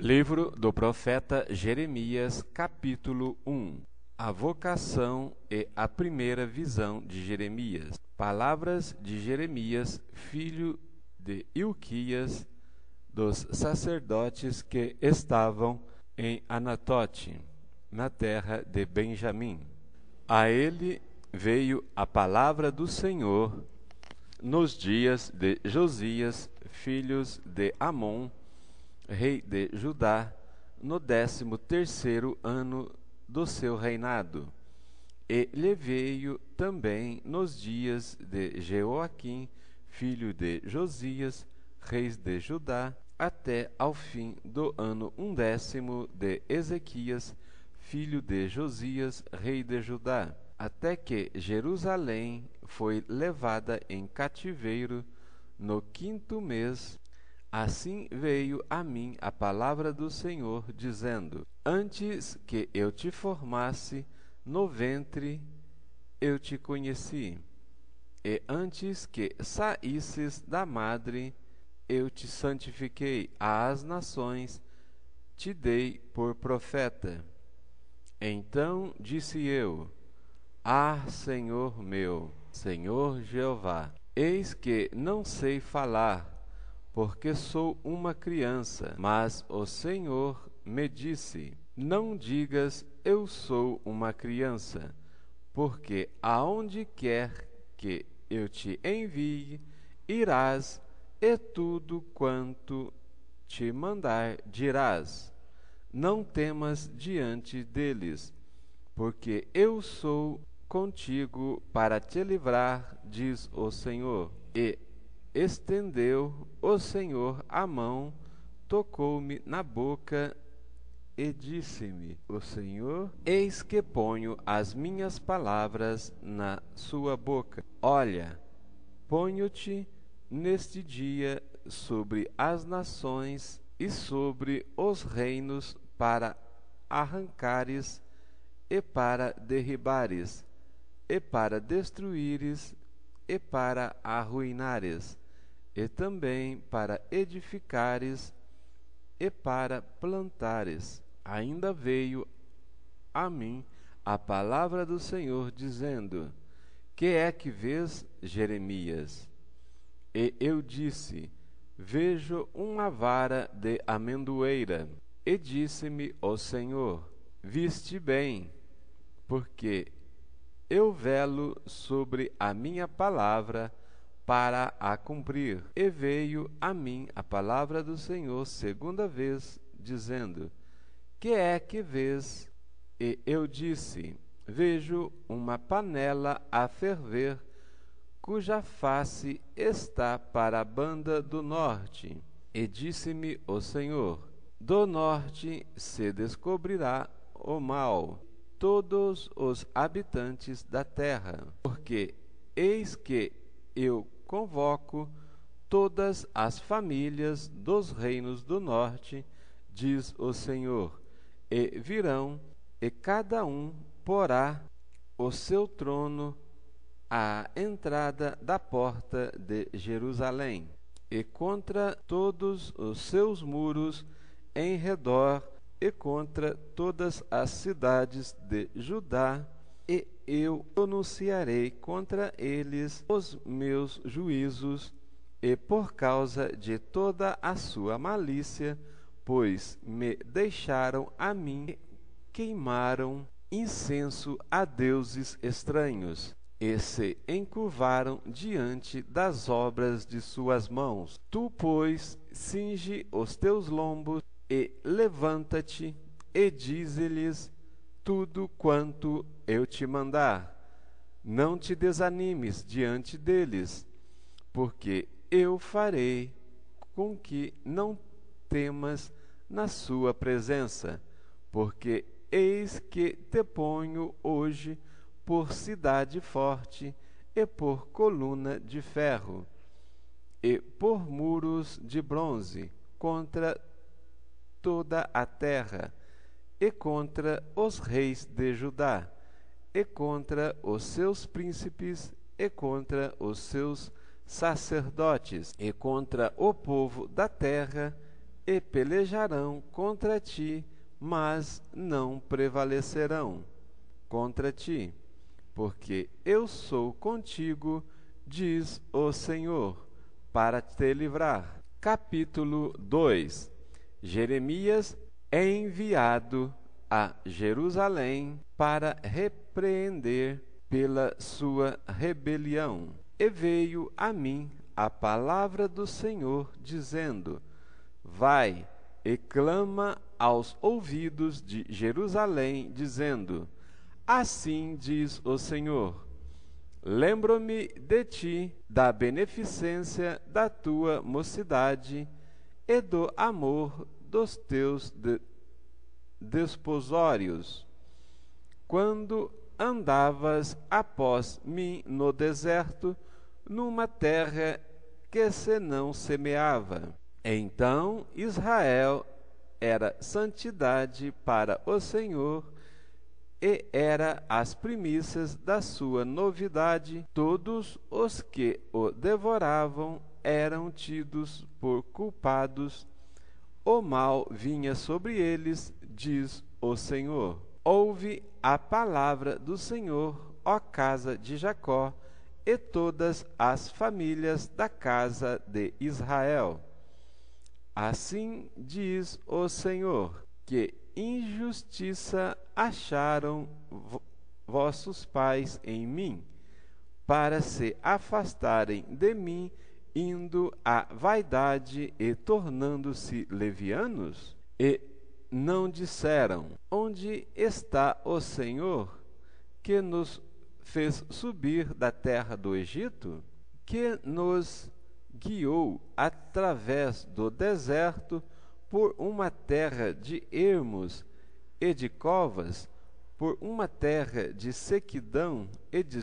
Livro do profeta Jeremias, capítulo 1. A vocação e a primeira visão de Jeremias. Palavras de Jeremias, filho de Ilquias, dos sacerdotes que estavam em Anatote, na terra de Benjamim. A ele veio a palavra do Senhor nos dias de Josias, filho de Amon, rei de Judá, no 13º ano do seu reinado. E lhe veio também nos dias de Jeoaquim, filho de Josias, rei de Judá, até ao fim do ano 10º de Ezequias, filho de Josias, rei de Judá, até que Jerusalém foi levada em cativeiro no 5º mês. Assim veio a mim a palavra do Senhor, dizendo: Antes que eu te formasse no ventre, eu te conheci, e antes que saísses da madre, eu te santifiquei. Às nações te dei por profeta. Então disse eu: Senhor meu, Senhor Jeová, eis que não sei falar, porque sou uma criança. Mas o Senhor me disse: Não digas, eu sou uma criança, porque aonde quer que eu te envie, irás, e tudo quanto te mandar dirás. Não temas diante deles, porque eu sou contigo para te livrar, diz o Senhor. E estendeu o Senhor a mão, tocou-me na boca e disse-me o Senhor: Eis que ponho as minhas palavras na sua boca. Olha, ponho-te neste dia sobre as nações e sobre os reinos, para arrancares e para derribares, e para destruíres e para arruinares, e também para edificares e para plantares. Ainda veio a mim a palavra do Senhor, dizendo: Que é que vês, Jeremias? E eu disse: Vejo uma vara de amendoeira. E disse-me o Senhor: Viste bem, porque eu velo sobre a minha palavra para a cumprir. E veio a mim a palavra do Senhor segunda vez, dizendo: Que é que vês? E eu disse: Vejo uma panela a ferver, cuja face está para a banda do norte. E disse-me o Senhor: Do norte se descobrirá o mal, todos os habitantes da terra, porque eis que eu convoco todas as famílias dos reinos do norte, diz o Senhor, e virão, e cada um porá o seu trono à entrada da porta de Jerusalém, e contra todos os seus muros em redor, e contra todas as cidades de Judá, e eu pronunciarei contra eles os meus juízos, e por causa de toda a sua malícia, pois me deixaram a mim e queimaram incenso a deuses estranhos, e se encurvaram diante das obras de suas mãos. Tu, pois, cinge os teus lombos, e levanta-te, e dize-lhes tudo quanto eu te mandar. Não te desanimes diante deles, porque eu farei com que não temas na sua presença, porque eis que te ponho hoje por cidade forte, e por coluna de ferro, e por muros de bronze, contra toda a terra, e contra os reis de Judá, e contra os seus príncipes, e contra os seus sacerdotes, e contra o povo da terra, e pelejarão contra ti, mas não prevalecerão contra ti, porque eu sou contigo, diz o Senhor, para te livrar. Capítulo 2. Jeremias é enviado a Jerusalém para repreender pela sua rebelião. E veio a mim a palavra do Senhor, dizendo: Vai e clama aos ouvidos de Jerusalém, dizendo: Assim diz o Senhor: Lembro-me de ti, da beneficência da tua mocidade e do amor dos teus desposórios, quando andavas após mim no deserto, numa terra que se não semeava. Então Israel era santidade para o Senhor, e era as primícias da sua novidade. Todos os que o devoravam eram tidos por culpados. O mal vinha sobre eles, diz o Senhor. Ouve a palavra do Senhor, ó casa de Jacó, e todas as famílias da casa de Israel. Assim diz o Senhor, que injustiça acharam vossos pais em mim, para se afastarem de mim, indo à vaidade e tornando-se levianos? E não disseram: Onde está o Senhor, que nos fez subir da terra do Egito, que nos guiou através do deserto, por uma terra de ermos e de covas, por uma terra de sequidão e de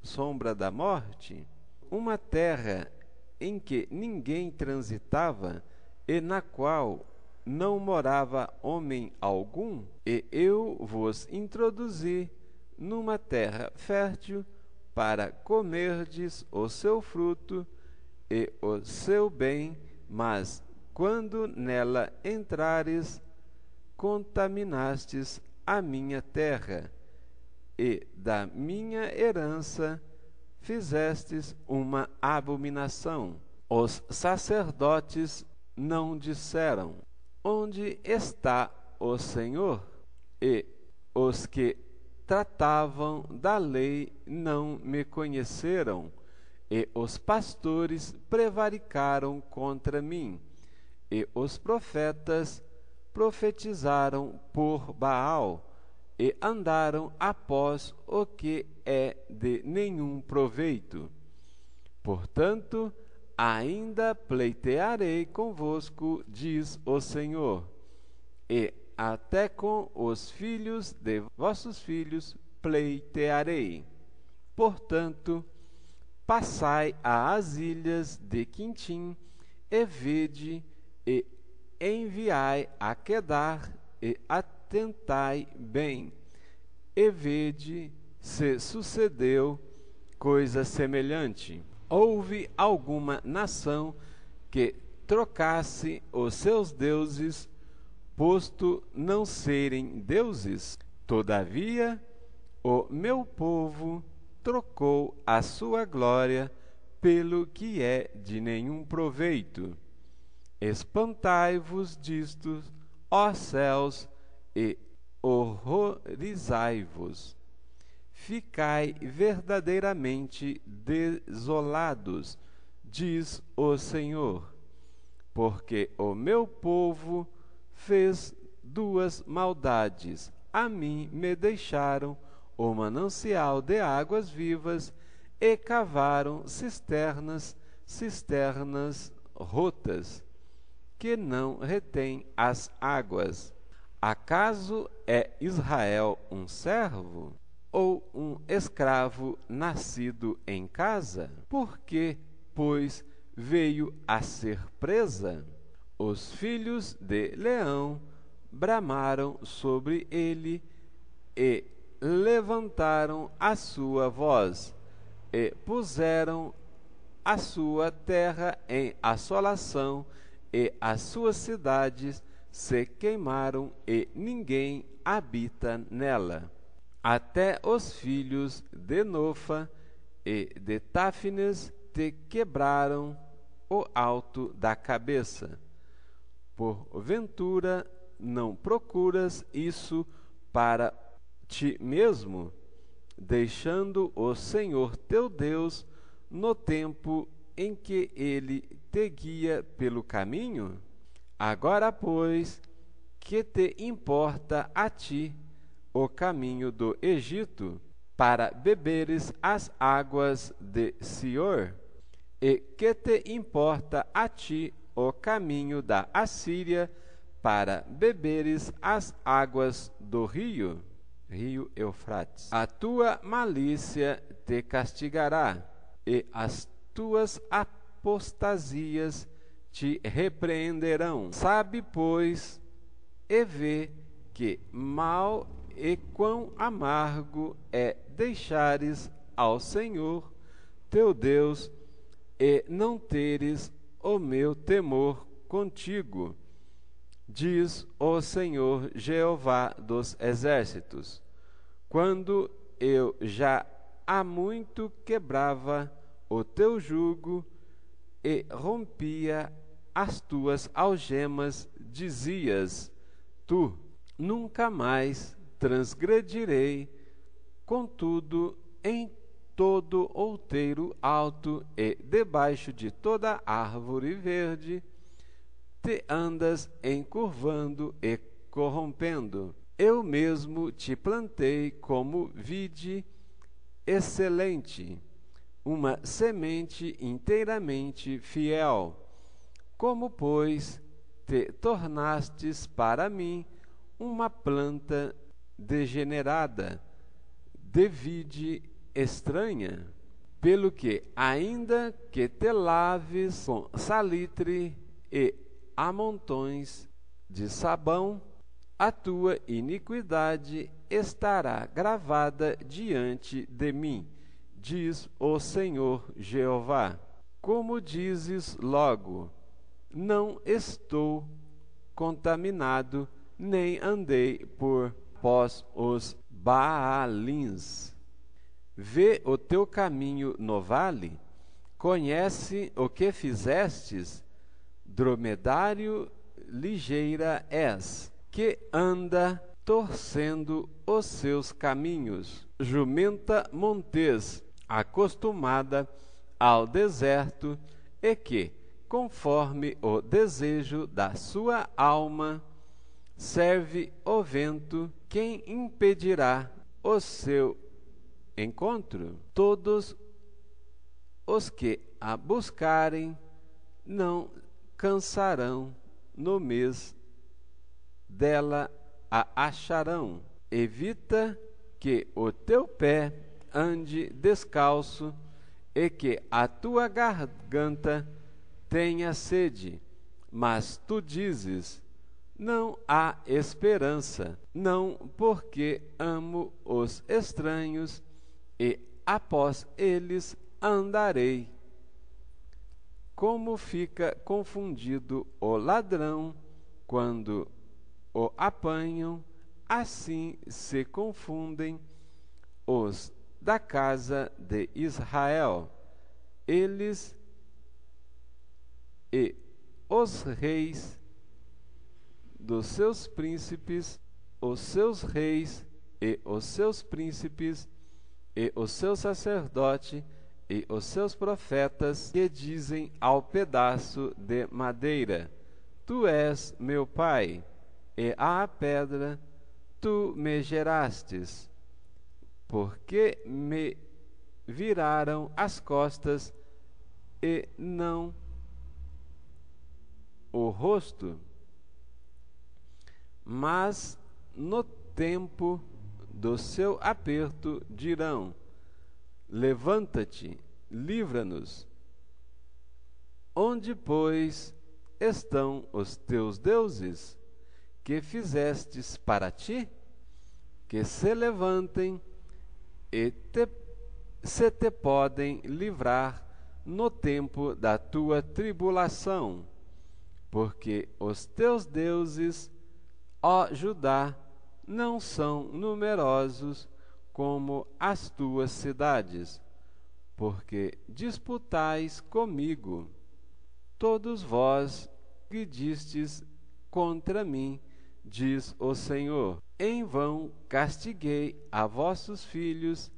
sombra da morte, uma terra em que ninguém transitava e na qual não morava homem algum? E eu vos introduzi numa terra fértil, para comerdes o seu fruto e o seu bem, mas quando nela entrares, contaminastes a minha terra, e da minha herança fizestes uma abominação. Os sacerdotes não disseram: Onde está o Senhor? E os que tratavam da lei não me conheceram, e os pastores prevaricaram contra mim, e os profetas profetizaram por Baal, e andaram após o que é de nenhum proveito. Portanto, ainda pleitearei convosco, diz o Senhor, e até com os filhos de vossos filhos pleitearei. Portanto, passai às ilhas de Quintim, e vede, e enviai a Quedar, e atentai bem, e vede se sucedeu coisa semelhante. Houve alguma nação que trocasse os seus deuses, posto não serem deuses? Todavia, o meu povo trocou a sua glória pelo que é de nenhum proveito. Espantai-vos disto, ó céus, e horrorizai-vos. Ficai verdadeiramente desolados, diz o Senhor, porque o meu povo fez duas maldades. A mim me deixaram o manancial de águas vivas, e cavaram cisternas rotas, que não retêm as águas. Acaso é Israel um servo, ou um escravo nascido em casa? Por que, pois, veio a ser presa? Os filhos de Leão bramaram sobre ele, e levantaram a sua voz, e puseram a sua terra em assolação, e as suas cidades se queimaram, e ninguém habita nela. Até os filhos de Nofa e de Táfnis te quebraram o alto da cabeça. Porventura não procuras isso para ti mesmo, deixando o Senhor teu Deus no tempo em que ele te guia pelo caminho? Agora, pois, que te importa a ti o caminho do Egito, para beberes as águas de Sior? E que te importa a ti o caminho da Assíria, para beberes as águas do rio Eufrates? A tua malícia te castigará, e as tuas apostasias te repreenderão. Sabe, pois, e vê que mal e quão amargo é deixares ao Senhor teu Deus e não teres o meu temor contigo, diz o Senhor Jeová dos exércitos, quando eu já há muito quebrava o teu jugo e rompia as tuas algemas, dizias tu: nunca mais transgredirei. Contudo, em todo outeiro alto e debaixo de toda árvore verde, te andas encurvando e corrompendo. Eu mesmo te plantei como vide excelente, uma semente inteiramente fiel. Como, pois, te tornastes para mim uma planta degenerada, de vide estranha? Pelo que, ainda que te laves com salitre e amontões de sabão, a tua iniquidade estará gravada diante de mim, diz o Senhor Jeová. Como dizes logo: não estou contaminado, nem andei por pós os Baalins. Vê o teu caminho no vale, conhece o que fizestes, dromedário ligeira és, que anda torcendo os seus caminhos, jumenta montês, acostumada ao deserto, e que, conforme o desejo da sua alma, serve o vento. Quem impedirá o seu encontro? Todos os que a buscarem não cansarão, no mês dela a acharão. Evita que o teu pé ande descalço e que a tua garganta tenha sede. Mas tu dizes: não há esperança, não, porque amo os estranhos e após eles andarei. Como fica confundido o ladrão quando o apanham, assim se confundem os da casa de Israel. Eles e os reis dos seus príncipes, os seus reis e os seus príncipes, e os seus sacerdotes e os seus profetas, que dizem ao pedaço de madeira: tu és meu pai, e à pedra: tu me gerastes. Porque me viraram as costas e não o rosto? Mas no tempo do seu aperto dirão: levanta-te, livra-nos. Onde, pois, estão os teus deuses, que fizestes para ti? Que se levantem e se te podem livrar no tempo da tua tribulação. porque os teus deuses, ó Judá, não são numerosos como as tuas cidades, porque disputais comigo. Todos vós que distes contra mim, diz o Senhor. Em vão castiguei a vossos filhos,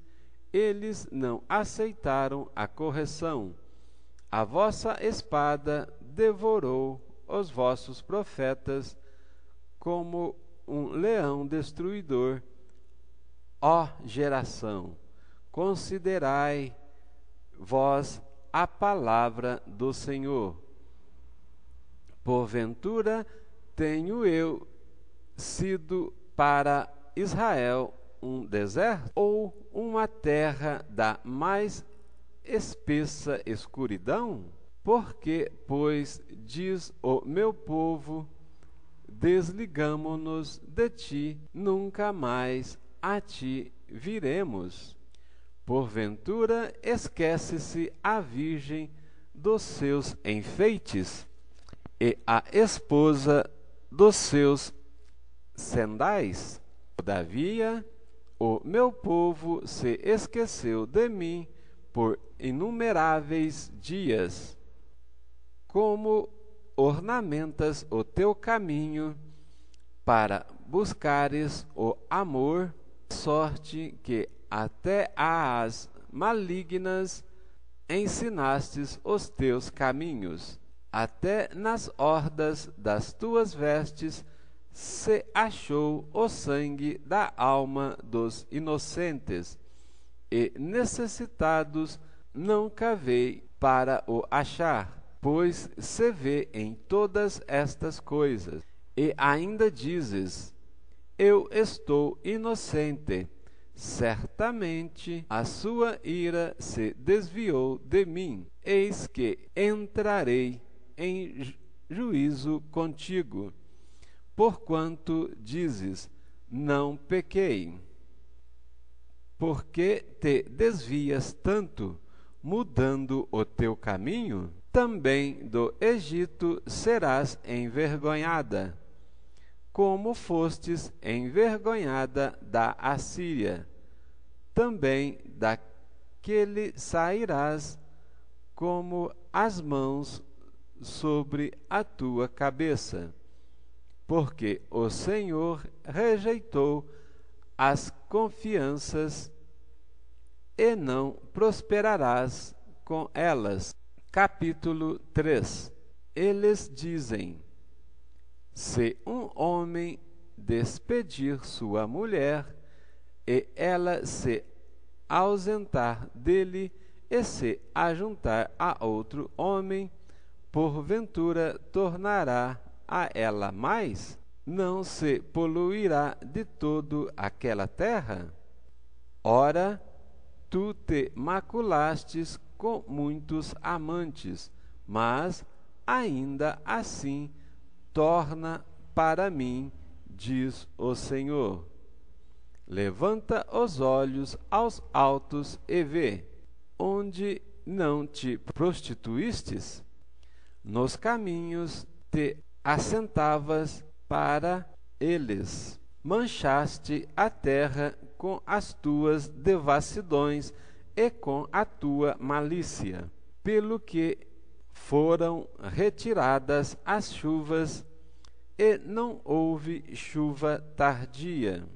eles não aceitaram a correção. A vossa espada devorou os vossos profetas como um leão destruidor. Ó geração, considerai vós a palavra do Senhor. Porventura tenho eu sido para Israel um deserto, ou uma terra da mais espessa escuridão? Porque, pois, diz o meu povo, desligamo-nos de ti, nunca mais a ti viremos. Porventura esquece-se a virgem dos seus enfeites, e a esposa dos seus cendais? Todavia, o meu povo se esqueceu de mim por inumeráveis dias. Como ornamentas o teu caminho para buscares o amor, sorte que até às malignas ensinastes os teus caminhos. Até nas ordas das tuas vestes se achou o sangue da alma dos inocentes, e necessitados não cavei para o achar, pois se vê em todas estas coisas. E ainda dizes: eu estou inocente. Certamente a sua ira se desviou de mim. Eis que entrarei em juízo contigo, porquanto dizes: não pequei. Porque te desvias tanto, mudando o teu caminho? Também do Egito serás envergonhada, como fostes envergonhada da Assíria. Também daquele sairás como as mãos sobre a tua cabeça, porque o Senhor rejeitou as confianças e não prosperarás com elas. Capítulo 3. Eles dizem: se um homem despedir sua mulher, e ela se ausentar dele, e se ajuntar a outro homem, porventura tornará a ela mais? Não se poluirá de todo aquela terra? Ora, tu te maculastes com muitos amantes, mas ainda assim torna para mim, diz o Senhor. Levanta os olhos aos altos e vê, onde não te prostituístes? Nos caminhos te assentavas para eles. Manchaste a terra com as tuas devassidões e com a tua malícia, pelo que foram retiradas as chuvas, e não houve chuva tardia.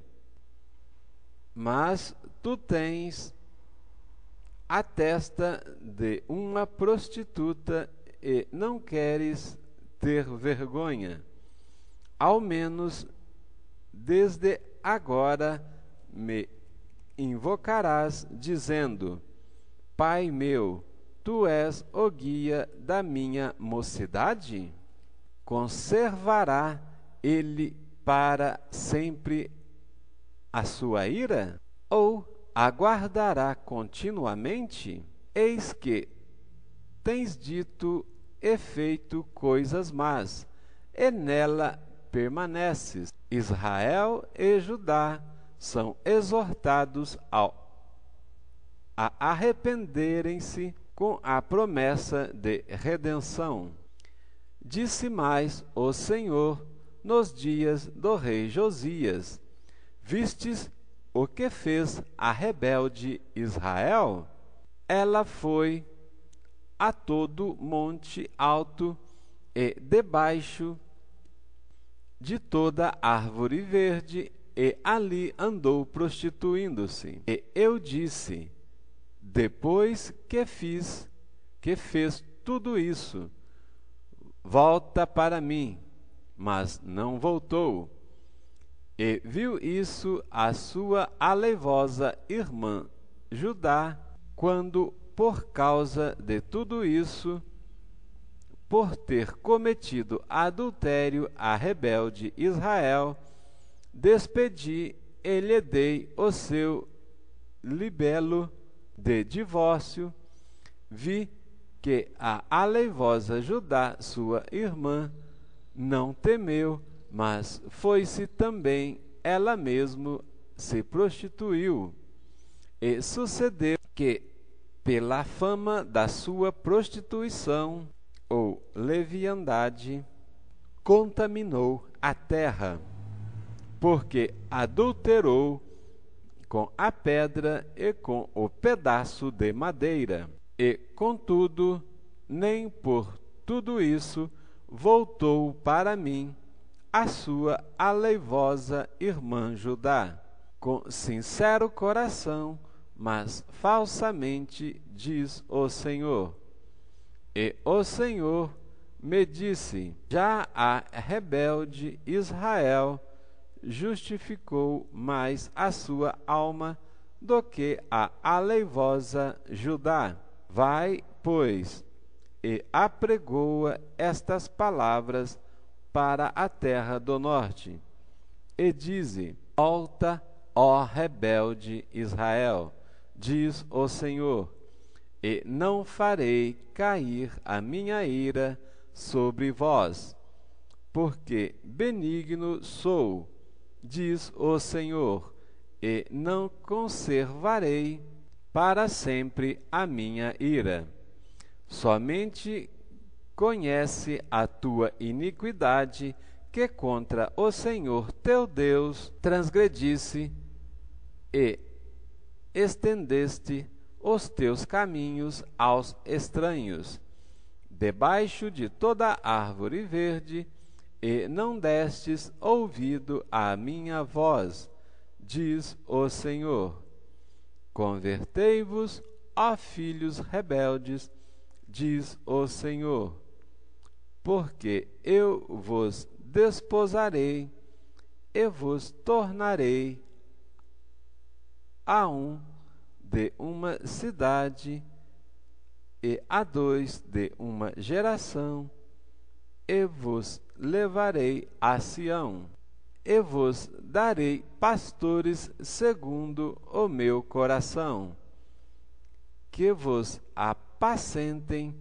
Mas tu tens a testa de uma prostituta e não queres ter vergonha. Ao menos desde agora me invocarás, dizendo: Pai meu, tu és o guia da minha mocidade? Conservará ele para sempre a sua ira? Ou aguardará continuamente? Eis que tens dito e feito coisas más, e nela permaneces. Israel e Judá são exortados a arrependerem-se com a promessa de redenção. Disse mais o Senhor nos dias do rei Josias: Vistes o que fez a rebelde Israel? Ela foi a todo monte alto e debaixo de toda árvore verde, e ali andou prostituindo-se. E eu disse: depois que fez tudo isso, volta para mim. Mas não voltou. E viu isso a sua aleivosa irmã Judá, quando, por causa de tudo isso, por ter cometido adultério a rebelde Israel, despedi e lhe dei o seu libelo de divórcio. Vi que a aleivosa Judá, sua irmã, não temeu, mas foi-se também ela mesma se prostituiu. E sucedeu que, pela fama da sua prostituição ou leviandade, contaminou a terra, porque adulterou com a pedra e com o pedaço de madeira. E, contudo, nem por tudo isso voltou para mim a sua aleivosa irmã Judá, com sincero coração, mas falsamente, diz o Senhor. E o Senhor me disse: já a rebelde Israel justificou mais a sua alma do que a aleivosa Judá. Vai, pois, e apregoa estas palavras para a terra do norte, e dize: volta, ó rebelde Israel, diz o Senhor, e não farei cair a minha ira sobre vós, porque benigno sou, diz o Senhor, e não conservarei para sempre a minha ira. Somente conhece a tua iniquidade, que contra o Senhor teu Deus transgredisse e estendeste os teus caminhos aos estranhos, debaixo de toda árvore verde, e não destes ouvido à minha voz, diz o Senhor. Convertei-vos, ó filhos rebeldes, diz o Senhor, porque eu vos desposarei e vos tornarei a um de uma cidade e a dois de uma geração, e vos levarei a Sião, e vos darei pastores segundo o meu coração, que vos apacentem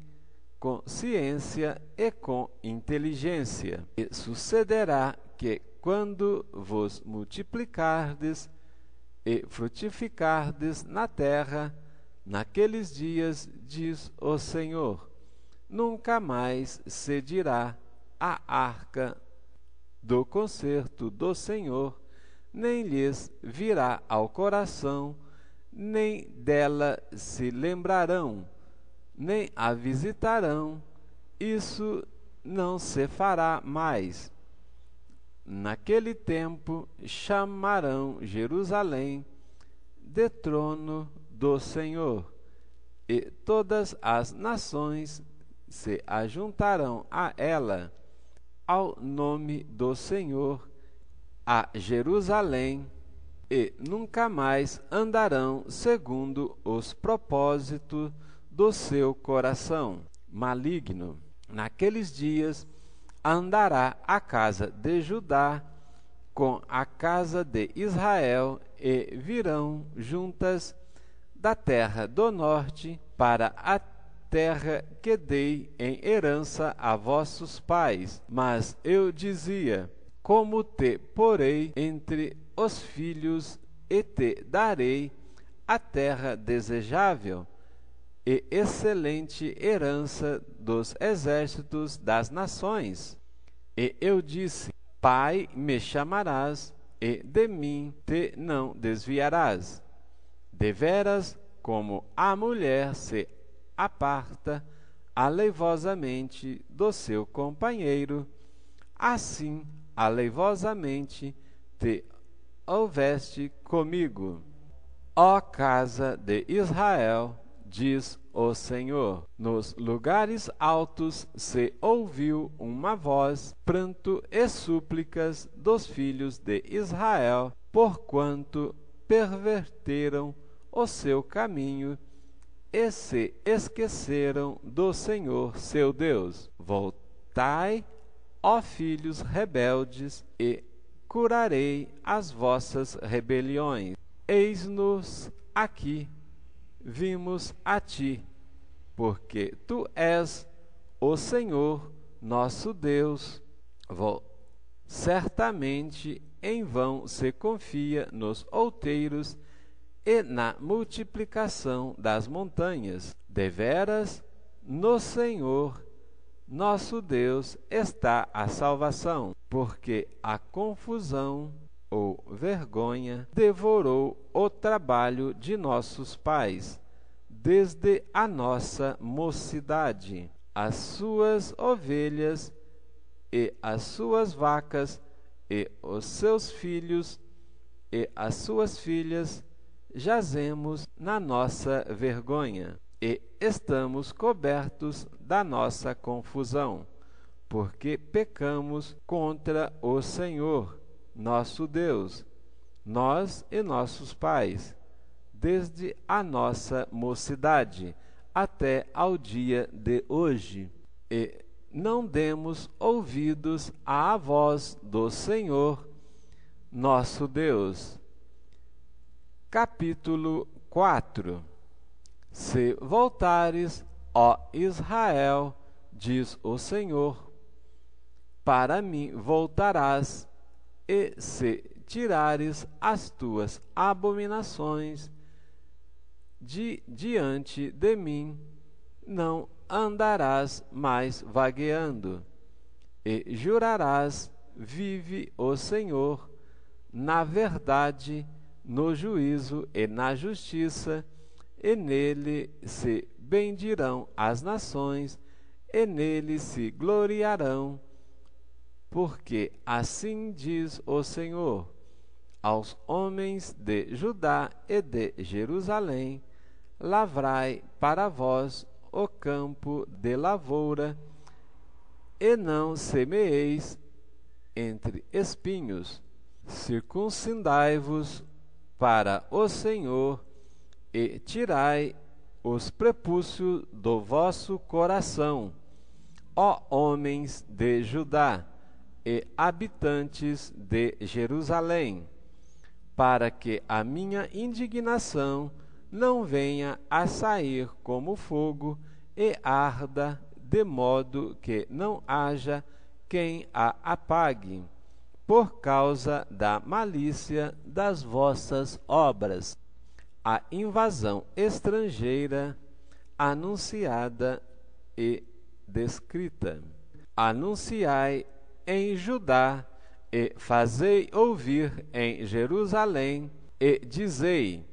com ciência e com inteligência. E sucederá que, quando vos multiplicardes e frutificardes na terra, naqueles dias, diz o Senhor, nunca mais se dirá a arca do concerto do Senhor, nem lhes virá ao coração, nem dela se lembrarão, nem a visitarão. Isso não se fará mais. Naquele tempo chamarão Jerusalém de trono do Senhor, e todas as nações se ajuntarão a ela, ao nome do Senhor, a Jerusalém, e nunca mais andarão segundo os propósitos do seu coração maligno. Naqueles dias andará a casa de Judá com a casa de Israel, e virão juntas da terra do norte para a terra que dei em herança a vossos pais. Mas eu dizia: como te porei entre os filhos, e te darei a terra desejável, e excelente herança dos exércitos das nações. E eu disse: Pai me chamarás, e de mim te não desviarás. Deveras, como a mulher se aparta aleivosamente do seu companheiro, assim aleivosamente te houveste comigo. Ó casa de Israel, diz o Senhor, nos lugares altos se ouviu uma voz, pranto e súplicas dos filhos de Israel, porquanto perverteram o seu caminho e se esqueceram do Senhor seu Deus. Voltai, ó filhos rebeldes, e curarei as vossas rebeliões. Eis-nos aqui, vimos a ti, porque tu és o Senhor nosso Deus. Certamente em vão se confia nos outeiros e na multiplicação das montanhas. Deveras, no Senhor nosso Deus está a salvação, porque a confusão ou vergonha devorou o trabalho de nossos pais, desde a nossa mocidade. As suas ovelhas e as suas vacas e os seus filhos e as suas filhas jazemos na nossa vergonha e estamos cobertos da nossa confusão, porque pecamos contra o Senhor, nosso Deus, nós e nossos pais, desde a nossa mocidade até ao dia de hoje, e não demos ouvidos à voz do Senhor, nosso Deus. Capítulo 4. Se voltares, ó Israel, diz o Senhor, para mim voltarás, e se tirares as tuas abominações diante de mim, não andarás mais vagueando, e jurarás, vive o Senhor, na verdade, no juízo e na justiça, e nele se bendirão as nações, e nele se gloriarão, porque assim diz o Senhor aos homens de Judá e de Jerusalém: lavrai para vós o campo de lavoura, e não semeeis entre espinhos. Circuncidai-vos para o Senhor, e tirai os prepúcios do vosso coração, ó homens de Judá e habitantes de Jerusalém, para que a minha indignação não venha a sair como fogo e arda, de modo que não haja quem a apague, por causa da malícia das vossas obras. A invasão estrangeira anunciada e descrita. Anunciai em Judá e fazei ouvir em Jerusalém, e dizei: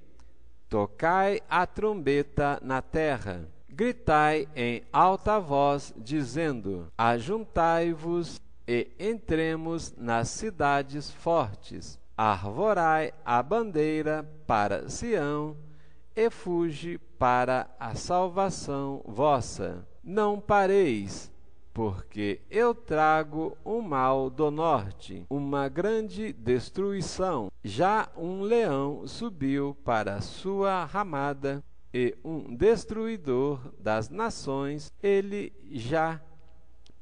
tocai a trombeta na terra, gritai em alta voz, dizendo: ajuntai-vos e entremos nas cidades fortes. Arvorai a bandeira para Sião, e fuge para a salvação vossa. Não pareis, porque eu trago um mal do norte, uma grande destruição. Já um leão subiu para sua ramada, e um destruidor das nações, ele já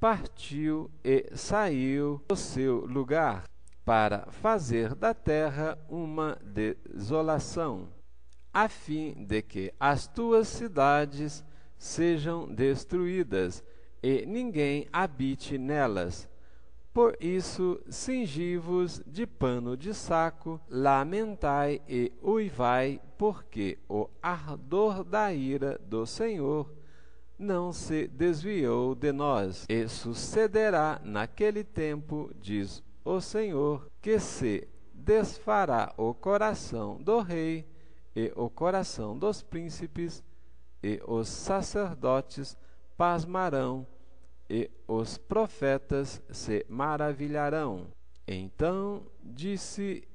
partiu e saiu do seu lugar, para fazer da terra uma desolação, a fim de que as tuas cidades sejam destruídas, e ninguém habite nelas, Por isso, cingi-vos de pano de saco, lamentai e uivai, porque o ardor da ira do Senhor não se desviou de nós. E sucederá naquele tempo, diz o Senhor, que se desfará o coração do rei e o coração dos príncipes, e os sacerdotes pasmarão, e os profetas se maravilharão. Então disse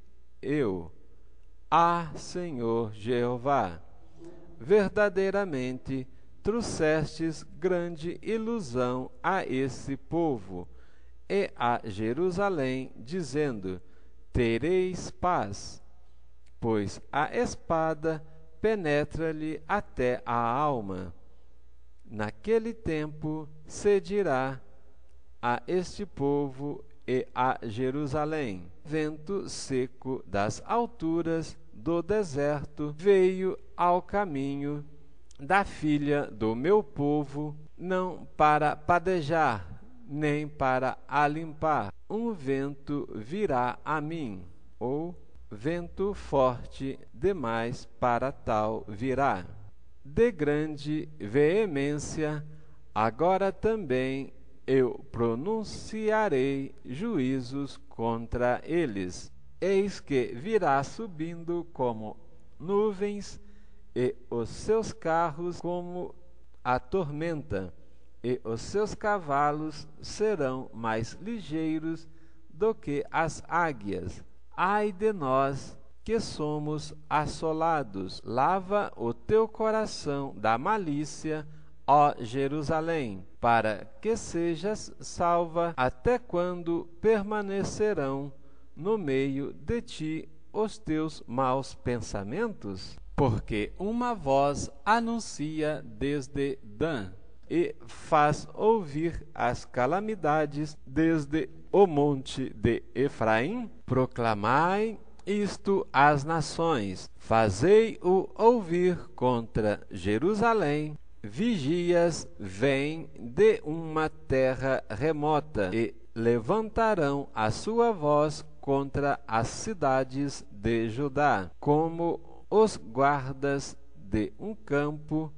eu: Ah, Senhor Jeová, verdadeiramente trouxestes grande ilusão a esse povo e a Jerusalém, dizendo: Tereis paz. Pois a espada penetra-lhe até a alma. Naquele tempo se dirá a este povo e a Jerusalém: Vento seco das alturas do deserto veio ao caminho da filha do meu povo, não para padejar, nem para alimpar. Um vento virá a mim, ou vento forte demais para tal virá. De grande veemência, agora também eu pronunciarei juízos contra eles. Eis que virá subindo como nuvens, e os seus carros como a tormenta, e os seus cavalos serão mais ligeiros do que as águias. Ai de nós, que somos assolados! Lava o teu coração da malícia, ó Jerusalém, para que sejas salva. Até quando permanecerão no meio de ti os teus maus pensamentos? Porque uma voz anuncia desde Dan, e faz ouvir as calamidades desde o monte de Efraim. Proclamai isto às nações, fazei-o ouvir contra Jerusalém. Vigias vêm de uma terra remota, e levantarão a sua voz contra as cidades de Judá. Como os guardas de um campo,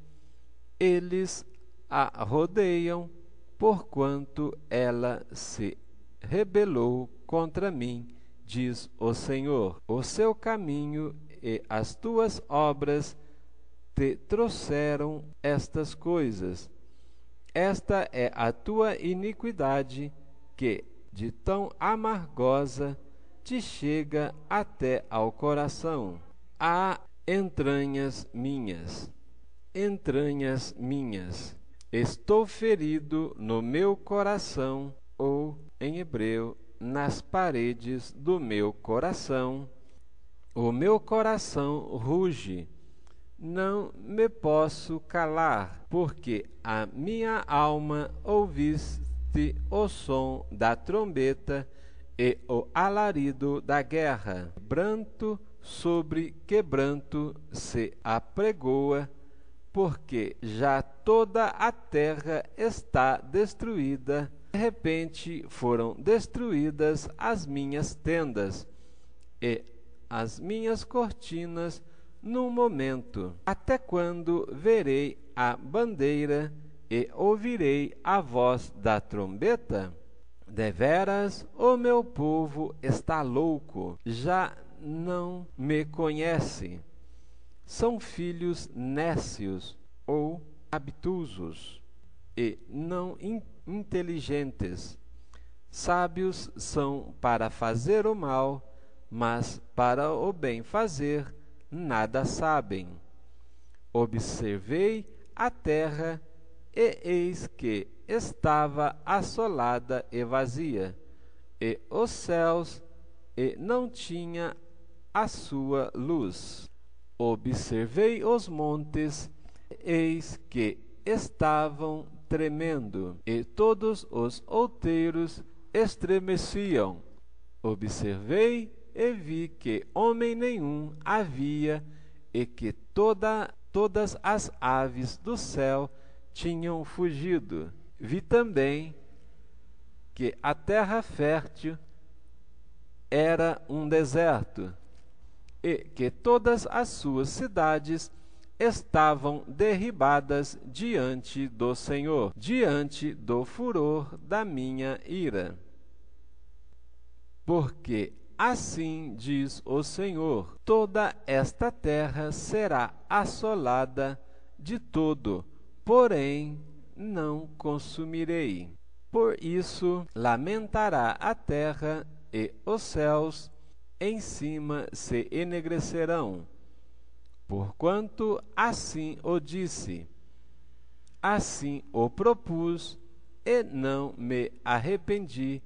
eles a rodeiam, porquanto ela se rebelou contra mim, diz o Senhor. O seu caminho e as tuas obras te trouxeram estas coisas. Esta é a tua iniquidade, que de tão amargosa te chega até ao coração. Ah, entranhas minhas, estou ferido no meu coração, ou, em hebreu, nas paredes do meu coração. O meu coração ruge, não me posso calar, porque a minha alma ouviste o som da trombeta e o alarido da guerra. Quebranto sobre quebranto se apregoa, porque já toda a terra está destruída. De repente foram destruídas as minhas tendas e as minhas cortinas num momento. Até quando verei a bandeira e ouvirei a voz da trombeta? Deveras o meu povo está louco, já não me conhece. São filhos nécios ou obtusos e não inteligentes. Sábios são para fazer o mal, mas para o bem fazer nada sabem. Observei a terra, e eis que estava assolada e vazia, e os céus, e não tinha a sua luz. Observei os montes, eis que estavam tremendo, e todos os outeiros estremeciam. Observei e vi que homem nenhum havia, e que todas as aves do céu tinham fugido. Vi também que a terra fértil era um deserto, e que todas as suas cidades estavam derribadas diante do Senhor, diante do furor da minha ira. Porque assim diz o Senhor: toda esta terra será assolada de todo, porém não consumirei. Por isso lamentará a terra, e os céus em cima se enegrecerão, porquanto assim o disse, assim o propus, e não me arrependi,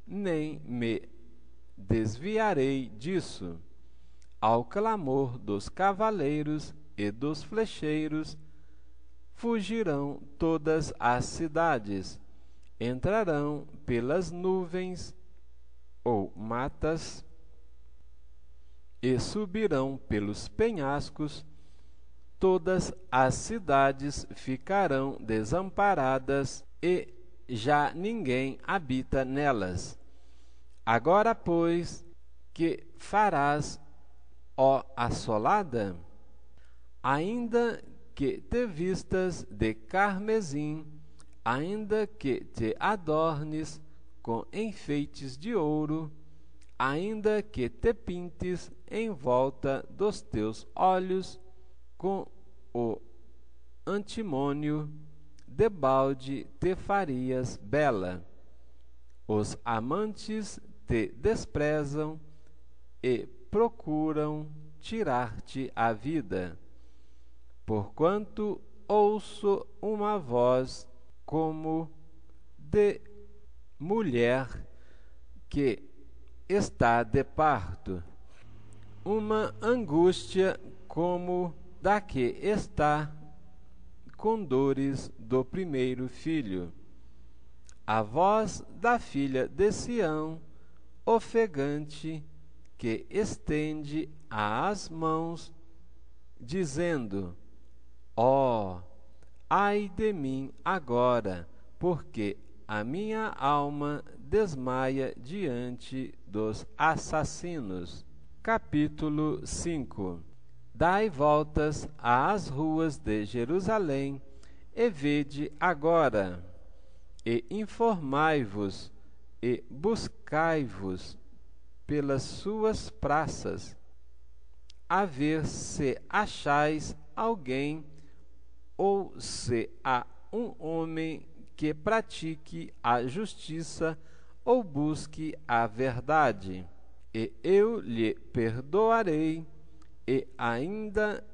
nem me desviarei disso. Ao clamor dos cavaleiros e dos flecheiros fugirão todas as cidades, entrarão pelas nuvens ou matas e subirão pelos penhascos. Todas as cidades ficarão desamparadas e já ninguém habita nelas. Agora, pois, que farás, ó assolada? Ainda que te vistas de carmesim, ainda que te adornes com enfeites de ouro, ainda que te pintes em volta dos teus olhos com o antimônio, debalde te farias bela. Os amantes te desprezam e procuram tirar-te a vida, porquanto ouço uma voz como de mulher que está de parto, uma angústia como da que está com dores do primeiro filho. A voz da filha de Sião, ofegante, que estende as mãos, dizendo: ó, ai de mim agora, porque a minha alma desmaia diante dos assassinos. Capítulo 5. Dai voltas às ruas de Jerusalém, e vede agora, e informai-vos, e buscai-vos pelas suas praças, a ver se achais alguém, ou se há um homem que pratique a justiça ou busque a verdade, e eu lhe perdoarei. E ainda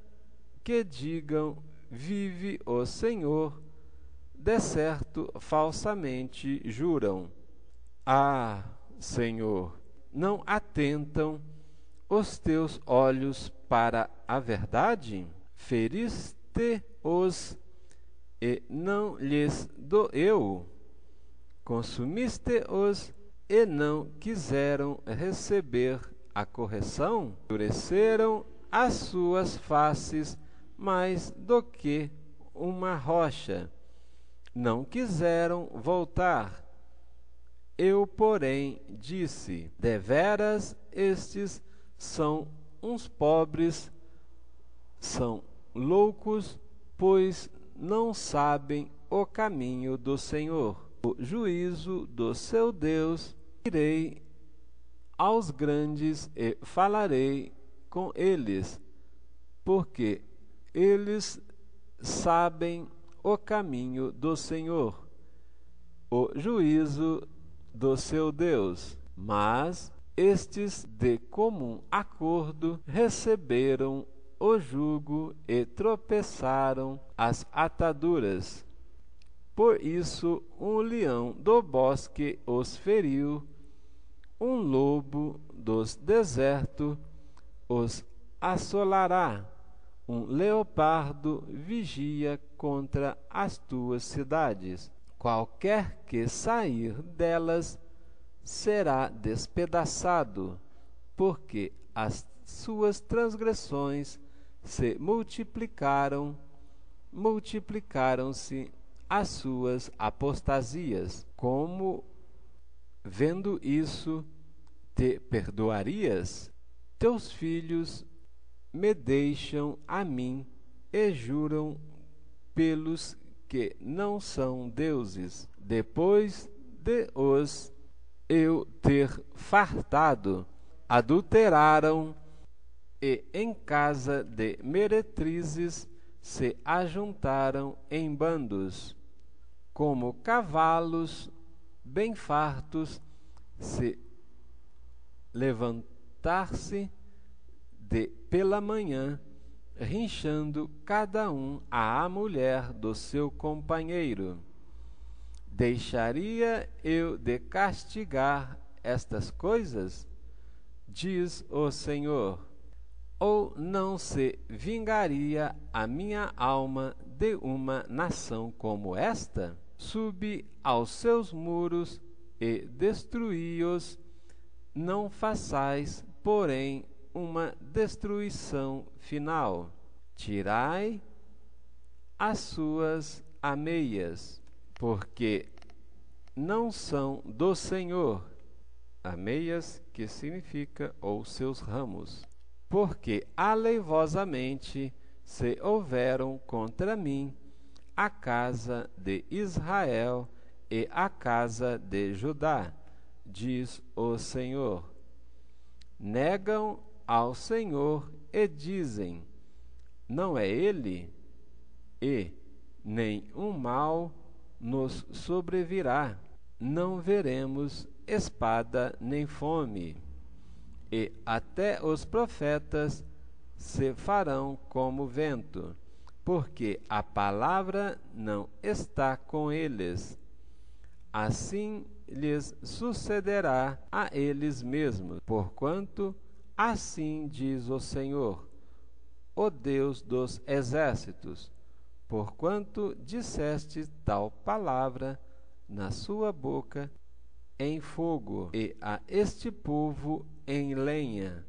que digam: vive o Senhor, de certo falsamente juram. Ah, Senhor, não atentam os teus olhos para a verdade? Feriste-os e não lhes doeu? Consumiste-os e não quiseram receber a correção? Endureceram as suas faces mais do que uma rocha, não quiseram voltar. Eu, porém, disse: deveras estes são uns pobres, são loucos, pois não sabem o caminho do Senhor, o juízo do seu Deus. Irei aos grandes e falarei com eles, porque eles sabem o caminho do Senhor, o juízo do seu Deus. Mas estes de comum acordo receberam o jugo e tropeçaram as ataduras. Por isso um leão do bosque os feriu, um lobo dos desertos os assolará, um leopardo vigia contra as tuas cidades. Qualquer que sair delas será despedaçado, porque as suas transgressões se multiplicaram, multiplicaram-se as suas apostasias. Como Vendo isso, te perdoarias? Teus filhos me deixam a mim e juram pelos que não são deuses, depois de os eu ter fartado, adulteraram e em casa de meretrizes se ajuntaram em bandos, como cavalos bem fartos se levantar-se pela manhã, rinchando cada um à mulher do seu companheiro. Deixaria eu de castigar estas coisas? Diz o Senhor. Ou não se vingaria a minha alma de uma nação como esta? Subi aos seus muros e destruí-os. Não façais, porém, uma destruição final. Tirai as suas ameias, porque não são do Senhor. Ameias, que significa ou seus ramos. Porque aleivosamente se houveram contra mim a casa de Israel e a casa de Judá, diz o Senhor. Negam ao Senhor e dizem, não é Ele? E nenhum mal nos sobrevirá, não veremos espada nem fome. E até os profetas se farão como vento, porque a palavra não está com eles. Assim lhes sucederá a eles mesmos, porquanto assim diz o Senhor, o Deus dos exércitos, porquanto disseste tal palavra na sua boca em fogo, e a este povo em lenha,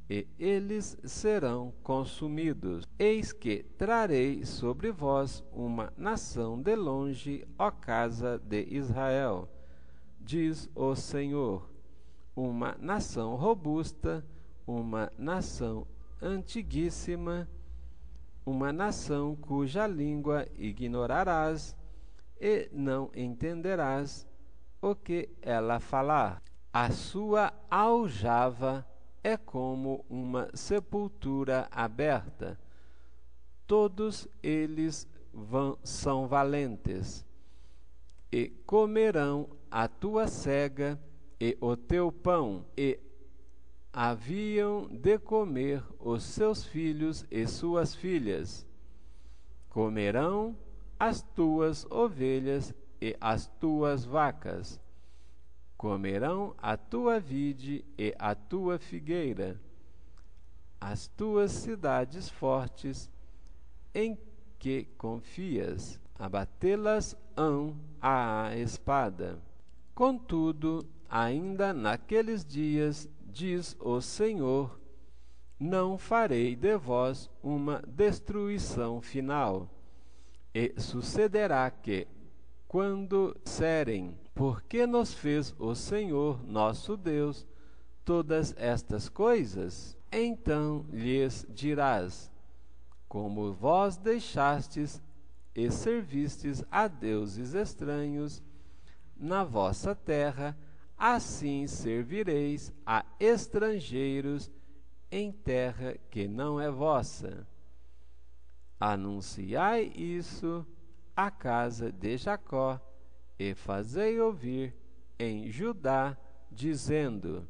e eles serão consumidos. Eis que trarei sobre vós uma nação de longe, ó casa de Israel, diz o Senhor, uma nação robusta, uma nação antiguíssima, uma nação cuja língua ignorarás, e não entenderás o que ela falar. A sua aljava é como uma sepultura aberta. Todos eles são valentes, e comerão a tua cega e o teu pão, e haviam de comer os seus filhos e suas filhas. Comerão as tuas ovelhas e as tuas vacas, comerão a tua vide e a tua figueira, as tuas cidades fortes em que confias, abatê-las-ão à espada. Contudo, ainda naqueles dias, diz o Senhor, não farei de vós uma destruição final. E sucederá que, quando disserem, por que nos fez o Senhor nosso Deus todas estas coisas? Então lhes dirás, como vós deixastes e servistes a deuses estranhos na vossa terra, assim servireis a estrangeiros em terra que não é vossa. Anunciai isso à casa de Jacó, e fazei ouvir em Judá, dizendo,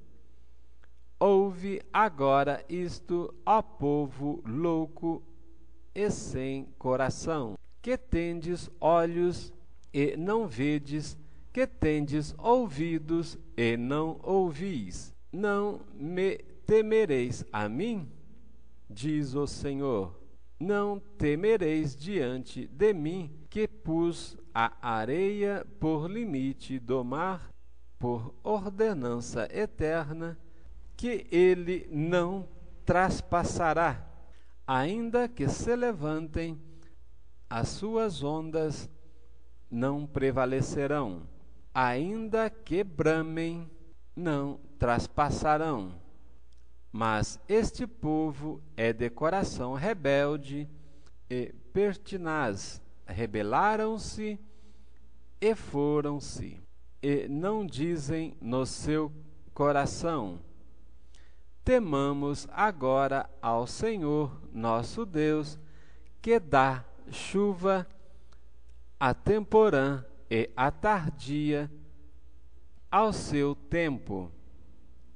ouve agora isto, ó povo louco e sem coração, que tendes olhos e não vedes, que tendes ouvidos e não ouvis. Não me temereis a mim? Diz o Senhor. Não temereis diante de mim, que pus a areia por limite do mar, por ordenança eterna, que ele não traspassará, ainda que se levantem as suas ondas, não prevalecerão. ainda que bramem, não traspassarão. Mas este povo é de coração rebelde e pertinaz. Rebelaram-se e foram-se, e não dizem no seu coração: temamos agora ao Senhor nosso Deus, que dá chuva a temporã e a tardia ao seu tempo,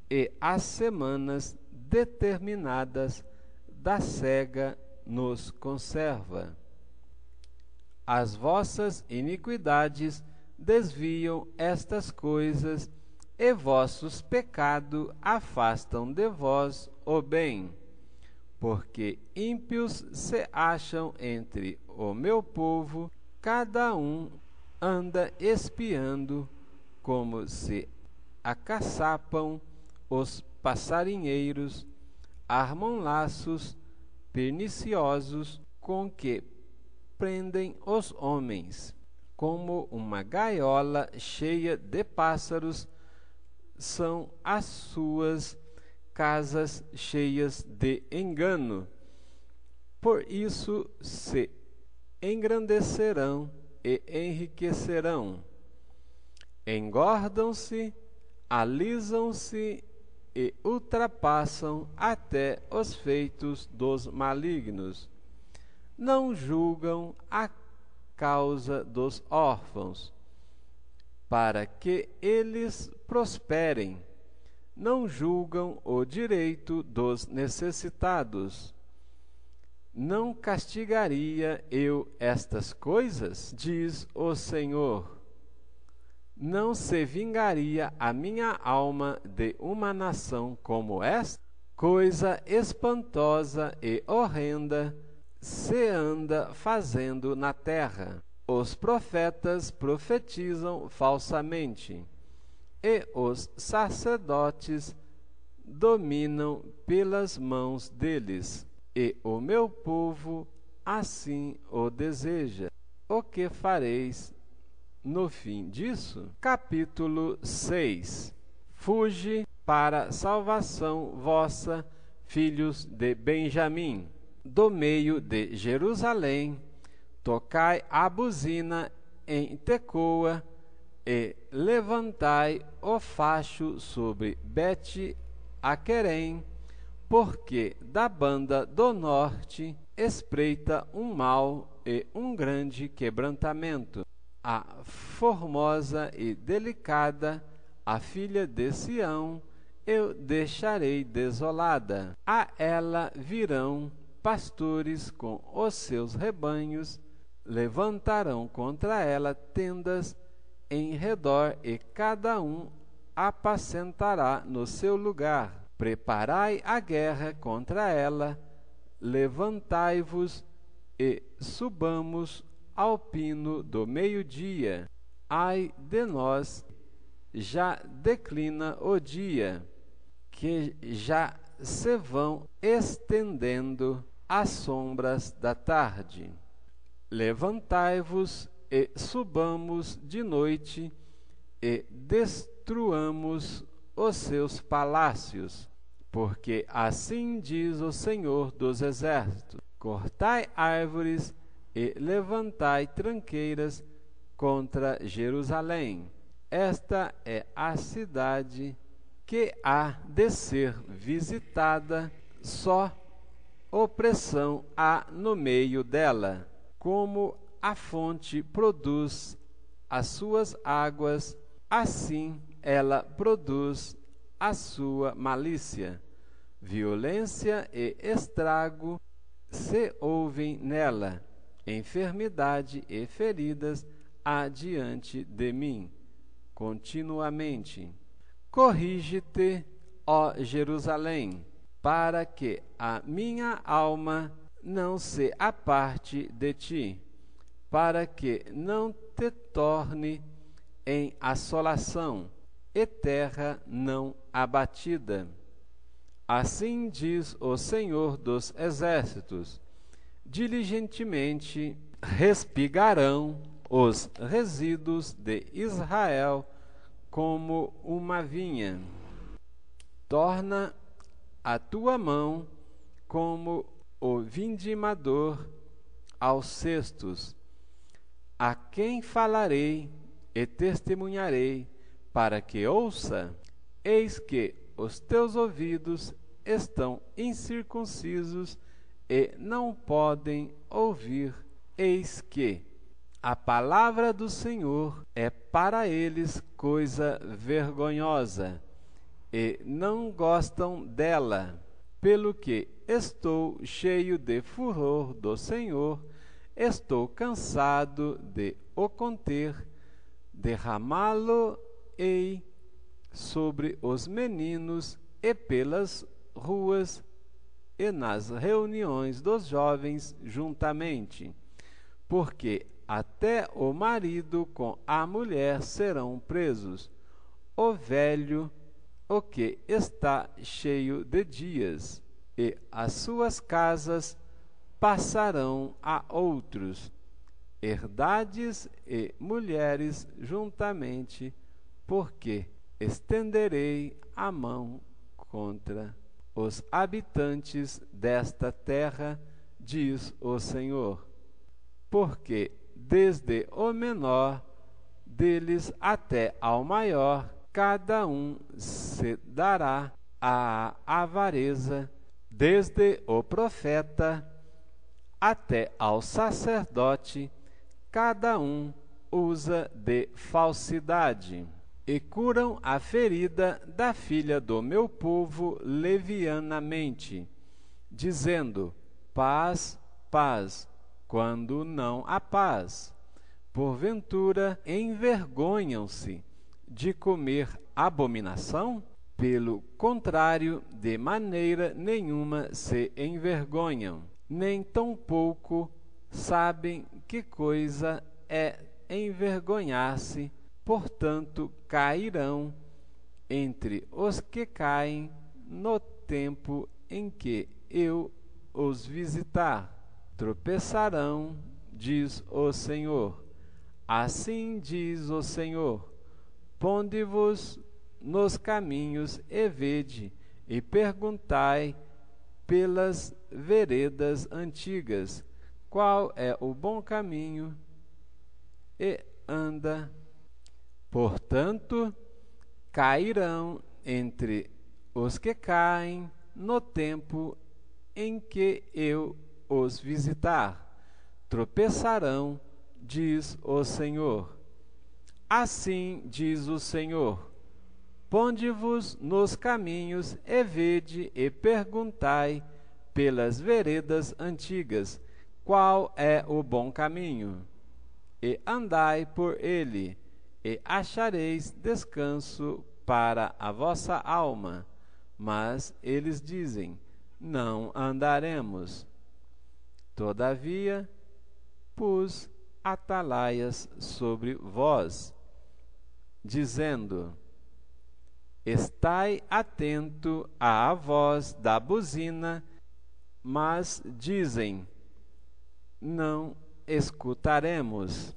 e as semanas determinadas da cega nos conserva. As vossas iniquidades desviam estas coisas, e vossos pecados afastam de vós o bem, porque ímpios se acham entre o meu povo, cada um anda espiando, como se acaçapam os passarinheiros, armam laços perniciosos com que prendem os homens. Como uma gaiola cheia de pássaros são as suas casas cheias de engano. Por isso se engrandecerão e enriquecerão. Engordam-se, alisam-se e ultrapassam até os feitos dos malignos. Não julgam a causa dos órfãos, para que eles prosperem. Não julgam o direito dos necessitados. Não castigaria eu estas coisas? Diz o Senhor. Não se vingaria a minha alma de uma nação como esta? Coisa espantosa e horrenda se anda fazendo na terra. Os profetas profetizam falsamente, e os sacerdotes dominam pelas mãos deles, e o meu povo assim o deseja. O que fareis no fim disso? Capítulo 6. Fuge para salvação vossa, filhos de Benjamim. Do meio de Jerusalém, tocai a buzina em Tecoa, e levantai o facho sobre Bet-Aquerem, porque da banda do norte espreita um mal e um grande quebrantamento. A formosa e delicada, a filha de Sião, eu deixarei desolada. A ela virão pastores com os seus rebanhos, levantarão contra ela tendas em redor, e cada um apacentará no seu lugar. Preparai a guerra contra ela, levantai-vos e subamos ao pino do meio-dia. Ai de nós, já declina o dia, que já se vão estendendo as sombras da tarde. Levantai-vos e subamos de noite, e destruamos os seus palácios, porque assim diz o Senhor dos Exércitos: cortai árvores e levantai tranqueiras contra Jerusalém. Esta é a cidade que há de ser visitada, só opressão há no meio dela. Como a fonte produz as suas águas, assim ela produz a sua malícia. Violência e estrago se ouvem nela, enfermidade e feridas há diante de mim, continuamente. Corrige-te, ó Jerusalém, para que a minha alma não se aparte de ti, para que não te torne em assolação e terra não abatida. Assim diz o Senhor dos Exércitos: diligentemente respigarão os resíduos de Israel como uma vinha. Torna a tua mão como o vindimador aos cestos. A quem falarei e testemunharei para que ouça? Eis que os teus ouvidos estão incircuncisos e não podem ouvir. Eis que a palavra do Senhor é para eles coisa vergonhosa, e não gostam dela. Pelo que estou cheio de furor do Senhor, estou cansado de o conter, derramá-lo-ei sobre os meninos e pelas ruas e nas reuniões dos jovens juntamente, porque até o marido com a mulher serão presos, o velho, o que está cheio de dias, e as suas casas passarão a outros, herdades e mulheres juntamente, porque estenderei a mão contra os habitantes desta terra, diz o Senhor. Porque desde o menor deles até ao maior, cada um se dará à avareza, desde o profeta até ao sacerdote, cada um usa de falsidade. E curam a ferida da filha do meu povo levianamente, dizendo: paz, paz, quando não há paz. Porventura envergonham-se de comer abominação? Pelo contrário, de maneira nenhuma se envergonham, nem tampouco sabem que coisa é envergonhar-se. Portanto, cairão entre os que caem no tempo em que eu os visitar. Tropeçarão, diz o Senhor. Assim diz o Senhor: ponde-vos nos caminhos e vede, e perguntai pelas veredas antigas, qual é o bom caminho, e anda. Portanto, cairão entre os que caem no tempo em que eu os visitar. Tropeçarão, diz o Senhor. Assim diz o Senhor: ponde-vos nos caminhos e vede e perguntai pelas veredas antigas, qual é o bom caminho, e andai por ele, e achareis descanso para a vossa alma. Mas eles dizem: não andaremos. Todavia, pus atalaias sobre vós, dizendo: estai atento à voz da buzina, mas dizem: não escutaremos.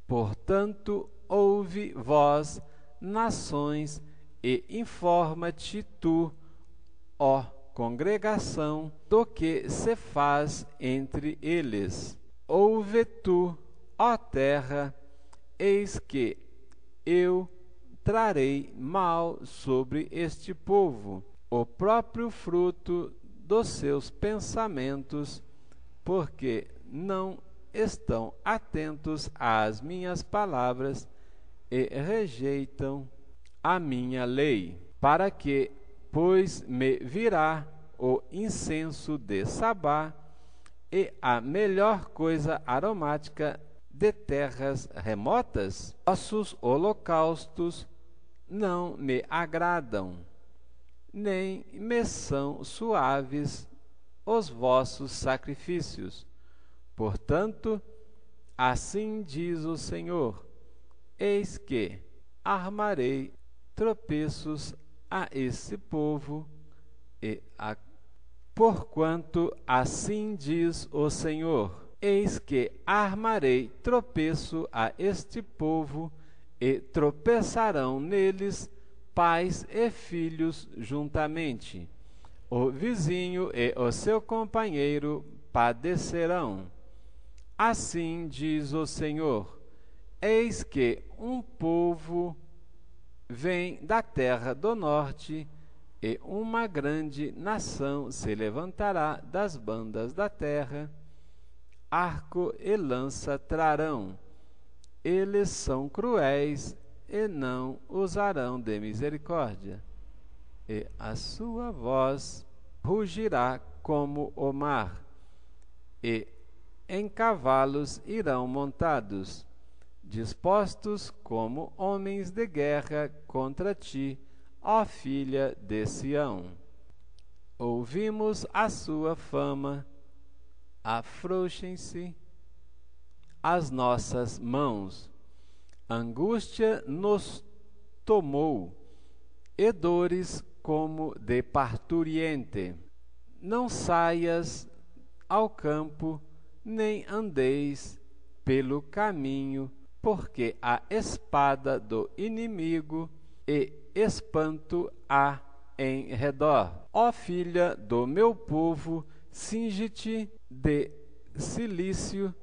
Portanto, ouve, vós, nações, e informa-te tu, ó congregação, do que se faz entre eles. Ouve tu, ó terra, eis que eu trarei mal sobre este povo, o próprio fruto dos seus pensamentos, porque não estão atentos às minhas palavras e rejeitam a minha lei, para que, pois me virá o incenso de Sabá e a melhor coisa aromática de terras remotas, vossos holocaustos não me agradam, nem me são suaves os vossos sacrifícios. Portanto, assim diz o Senhor: eis que armarei tropeços a esse povo, porquanto assim diz o Senhor: Eis que armarei tropeço a este povo, e tropeçarão neles pais e filhos juntamente. O vizinho e o seu companheiro padecerão. Assim diz o Senhor: eis que um povo vem da terra do norte, e uma grande nação se levantará das bandas da terra. Arco e lança trarão. Eles são cruéis e não usarão de misericórdia. E a sua voz rugirá como o mar, e em cavalos irão montados, dispostos como homens de guerra contra ti, ó filha de Sião. Ouvimos a sua fama, afrouxem-se as nossas mãos. Angústia nos tomou, e dores como de parturiente. Não saias ao campo, nem andeis pelo caminho, porque a espada do inimigo e espanto há em redor. Ó filha do meu povo, cinge-te de cilício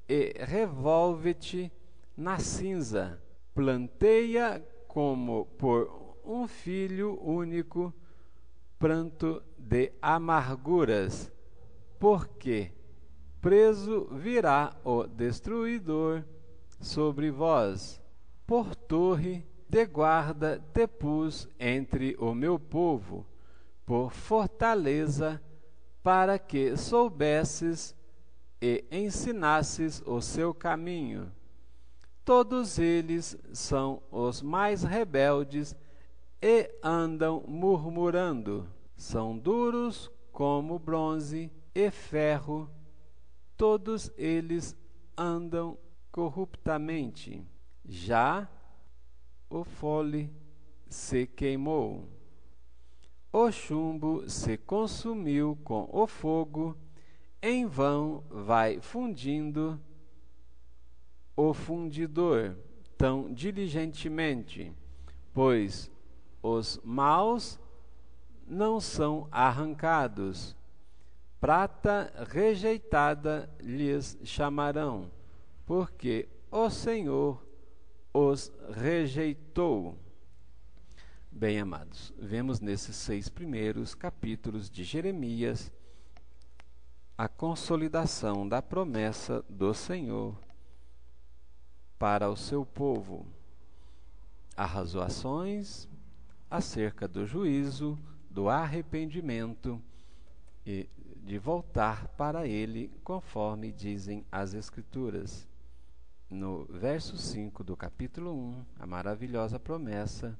e revolve-te na cinza. Planteia como por um filho único, pranto de amarguras, porque preso virá o destruidor sobre vós. Por torre de guarda te pus entre o meu povo, por fortaleza, para que soubesses e ensinasses o seu caminho. Todos eles são os mais rebeldes e andam murmurando. São duros como bronze e ferro. Todos eles andam corruptamente. Já o fole se queimou. O chumbo se consumiu com o fogo. Em vão vai fundindo o fundidor tão diligentemente, pois os maus não são arrancados. Prata rejeitada lhes chamarão, porque o Senhor os rejeitou. Bem, amados, vemos nesses 6 primeiros capítulos de Jeremias a consolidação da promessa do Senhor para o seu povo, as razoações acerca do juízo, do arrependimento e de voltar para ele, conforme dizem as Escrituras. No verso 5 do capítulo 1, a maravilhosa promessa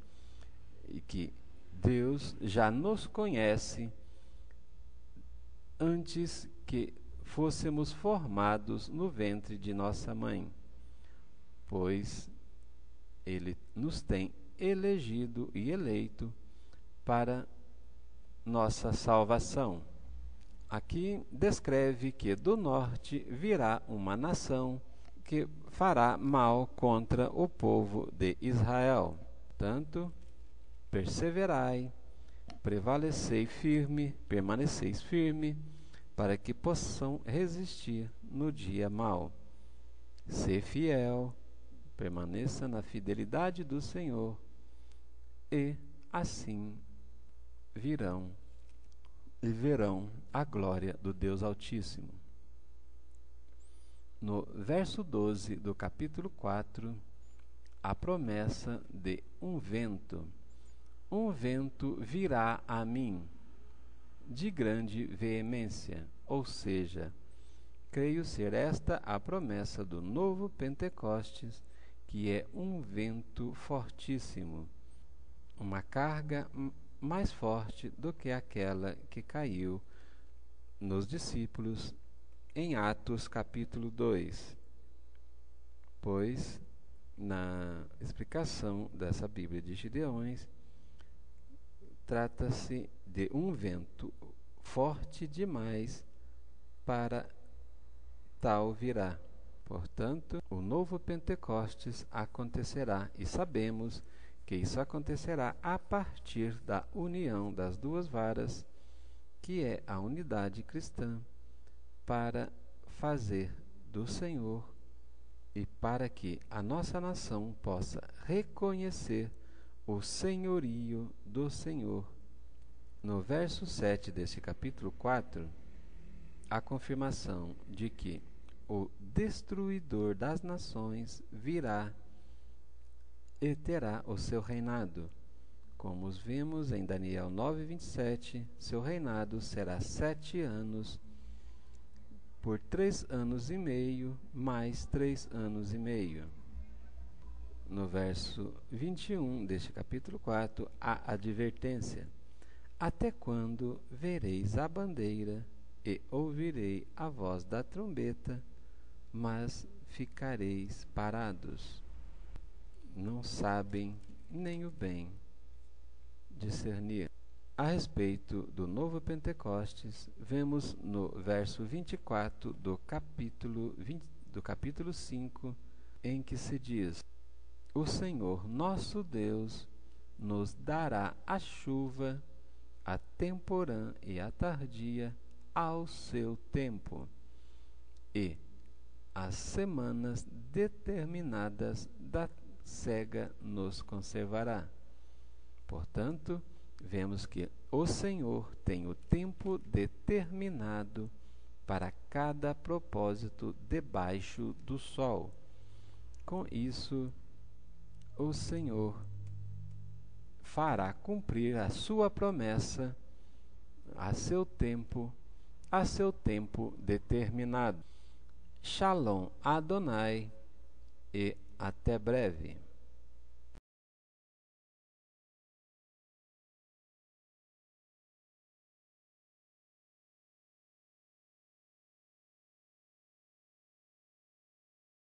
e que Deus já nos conhece antes que fôssemos formados no ventre de nossa mãe, pois Ele nos tem elegido e eleito para nossa salvação. Aqui descreve que do norte virá uma nação que fará mal contra o povo de Israel. Portanto, perseverai, permaneceis firme, para que possam resistir no dia mau. Sê fiel, permaneça na fidelidade do Senhor, e assim virão e verão a glória do Deus Altíssimo. No verso 12 do capítulo 4, a promessa de um vento virá a mim, de grande veemência, ou seja, creio ser esta a promessa do novo Pentecostes, que é um vento fortíssimo, uma carga mais forte do que aquela que caiu nos discípulos em Atos capítulo 2. Pois, na explicação dessa Bíblia de Gideões, trata-se de um vento forte demais para tal virá. Portanto, o novo Pentecostes acontecerá, e sabemos que isso acontecerá a partir da união das duas varas, que é a unidade cristã, para fazer do Senhor e para que a nossa nação possa reconhecer o senhorio do Senhor. No verso 7 deste capítulo 4, a confirmação de que o destruidor das nações virá e terá o seu reinado. Como os vimos em Daniel 9:27, seu reinado será 7 anos, por 3 anos e meio, mais 3 anos e meio. No verso 21 deste capítulo 4, a advertência: até quando vereis a bandeira e ouvirei a voz da trombeta, mas ficareis parados. Não sabem nem o bem discernir. A respeito do novo Pentecostes, vemos no verso 24 do capítulo 5, em que se diz: o Senhor nosso Deus nos dará a chuva, a temporã e a tardia, ao seu tempo, e as semanas determinadas da cega nos conservará. Portanto, vemos que o Senhor tem o tempo determinado para cada propósito debaixo do sol. Com isso, o Senhor fará cumprir a sua promessa a seu tempo determinado. Shalom Adonai e até breve.